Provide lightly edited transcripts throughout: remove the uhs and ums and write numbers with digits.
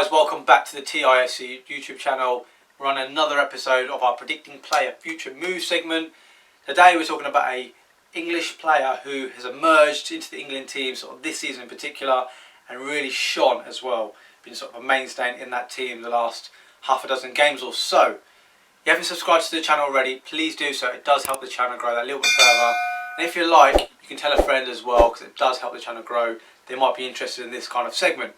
guys, welcome back to the TISC YouTube channel. We're on another episode of our Predicting Player Future Move segment. Today we're talking about a English player who has emerged into the England team sort of this season in particular and really shone as well. Been sort of a mainstay in that team the last half a dozen games or so. If you haven't subscribed to the channel already, please do so. It does help the channel grow that little bit further. And if you like, you can tell a friend as well because it does help the channel grow. They might be interested in this kind of segment.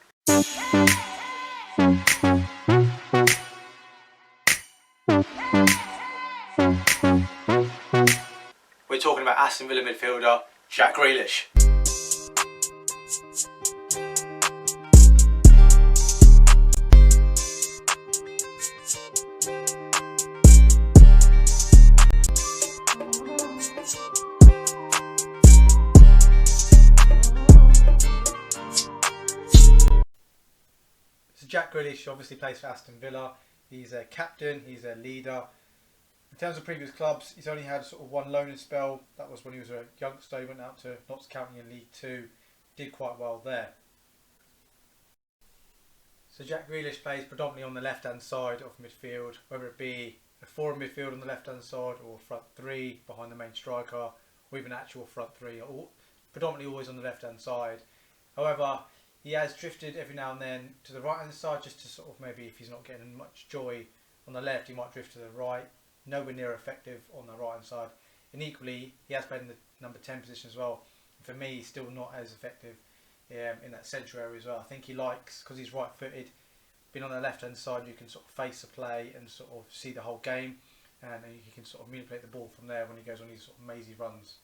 We're talking about Aston Villa midfielder Jack Grealish. So Jack Grealish obviously plays for Aston Villa. He's a captain, he's a leader. In terms of previous clubs, he's only had sort of one loaning spell. That was when he was a youngster. He went out to Notts County in League 2. Did quite well there. So Jack Grealish plays predominantly on the left-hand side of midfield, whether it be a four in midfield on the left-hand side or front three behind the main striker, or even actual front three, or predominantly always on the left-hand side. However, he has drifted every now and then to the right-hand side just to sort of maybe if he's not getting much joy on the left, he might drift to the right. Nowhere near effective on the right hand side, and equally he has played in the number 10 position as well. For me, he's still not as effective in that central area as well. I think he likes, because he's right footed, being on the left hand side you can sort of face the play and sort of see the whole game, and you can sort of manipulate the ball from there when he goes on these sort of mazy runs.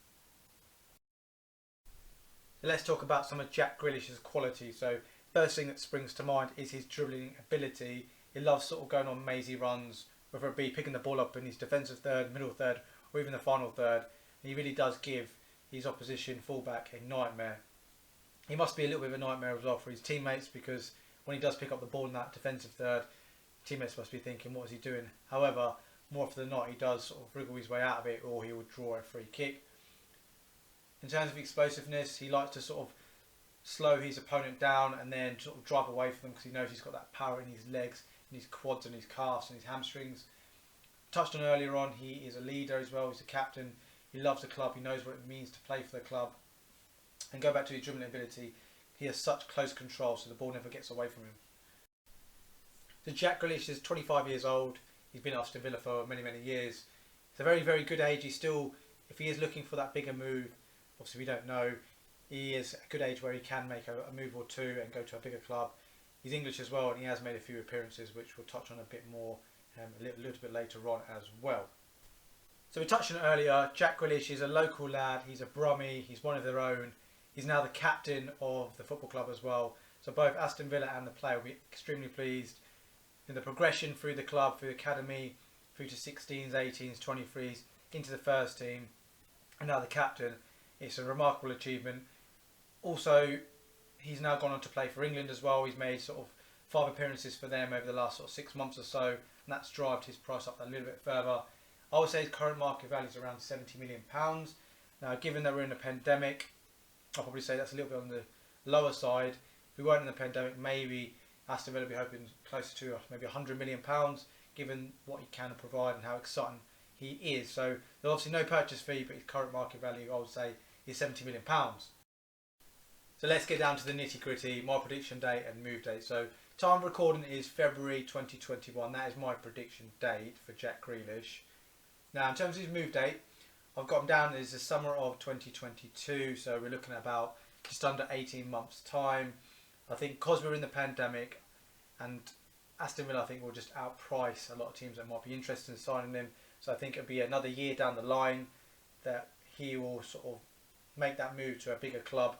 So let's talk about some of Jack Grealish's qualities. So first thing that springs to mind is his dribbling ability. He loves sort of going on mazy runs, whether it be picking the ball up in his defensive third, middle third, or even the final third. And he really does give his opposition fullback a nightmare. He must be a little bit of a nightmare as well for his teammates, because when he does pick up the ball in that defensive third, teammates must be thinking, what is he doing? However, more often than not, he does sort of wriggle his way out of it, or he will draw a free kick. In terms of explosiveness, he likes to sort of slow his opponent down and then sort of drive away from them, because he knows he's got that power in his legs, in his quads and his calves and his hamstrings. Touched on earlier on, he is a leader as well. He's a captain. He loves the club. He knows what it means to play for the club. And go back to his dribbling ability, he has such close control, so the ball never gets away from him. So Jack Grealish is 25 years old. He's been at Aston Villa for many, many years. It's a very, very good age. He's still, if he is looking for that bigger move, obviously we don't know, he is a good age where he can make a move or two and go to a bigger club. He's English as well, and he has made a few appearances, which we'll touch on a bit more a little bit later on as well. So we touched on it earlier, Jack Grealish is a local lad, he's a Brummie, he's one of their own. He's now the captain of the football club as well. So both Aston Villa and the player will be extremely pleased in the progression through the club, through the academy, through to 16s, 18s, 23s, into the first team, and now the captain. It's a remarkable achievement. Also, he's now gone on to play for England as well. He's made sort of 5 appearances for them over the last sort of 6 months or so, and that's driven his price up a little bit further. I would say his current market value is around £70 million. Now, given that we're in a pandemic, I'll probably say that's a little bit on the lower side. If we weren't in the pandemic, maybe Aston Villa would be hoping closer to maybe £100 million, given what he can provide and how exciting he is. So there's obviously no purchase fee, but his current market value, I would say, is £70 million. So let's get down to the nitty gritty, my prediction date and move date. So time of recording is February 2021. That is my prediction date for Jack Grealish. Now in terms of his move date, I've got him down as the summer of 2022. So we're looking at about just under 18 months time. I think because we're in the pandemic, and Aston Villa I think will just outprice a lot of teams that might be interested in signing him. So I think it'll be another year down the line that he will sort of make that move to a bigger club.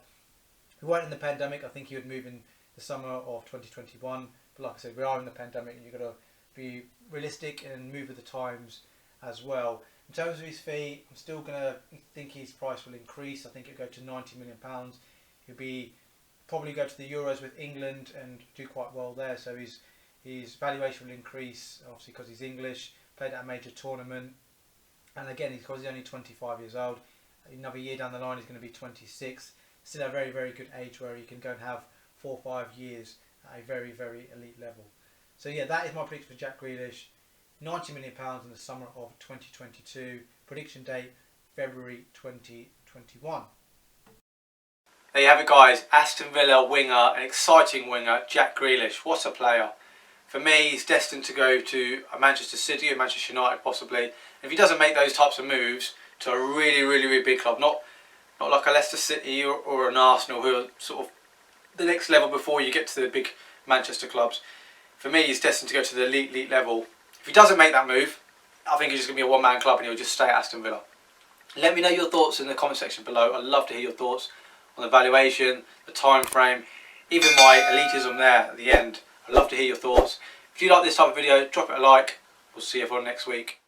If we weren't in the pandemic, I think he would move in the summer of 2021. But like I said, we are in the pandemic, and you've got to be realistic and move with the times as well. In terms of his fee, I'm still going to think his price will increase. I think it'll go to £90 million. He'll probably go to the Euros with England and do quite well there. So his valuation will increase, obviously because he's English, played at a major tournament. And again, because he's only 25 years old, another year down the line he's going to be 26. Still a very, very good age where he can go and have 4 or 5 years at a very, very elite level. So yeah, that is my prediction for Jack Grealish. £90 million in the summer of 2022. Prediction date February 2021. There you have it, guys. Aston Villa winger, an exciting winger, Jack Grealish. What a player. For me, he's destined to go to a Manchester City or Manchester United possibly. And if he doesn't make those types of moves to a really, really, really big club, not like a Leicester City or an Arsenal who are sort of the next level before you get to the big Manchester clubs. For me, he's destined to go to the elite level. If he doesn't make that move, I think he's just going to be a one-man club and he'll just stay at Aston Villa. Let me know your thoughts in the comment section below. I'd love to hear your thoughts on the valuation, the time frame, even my elitism there at the end. I'd love to hear your thoughts. If you like this type of video, drop it a like. We'll see everyone next week.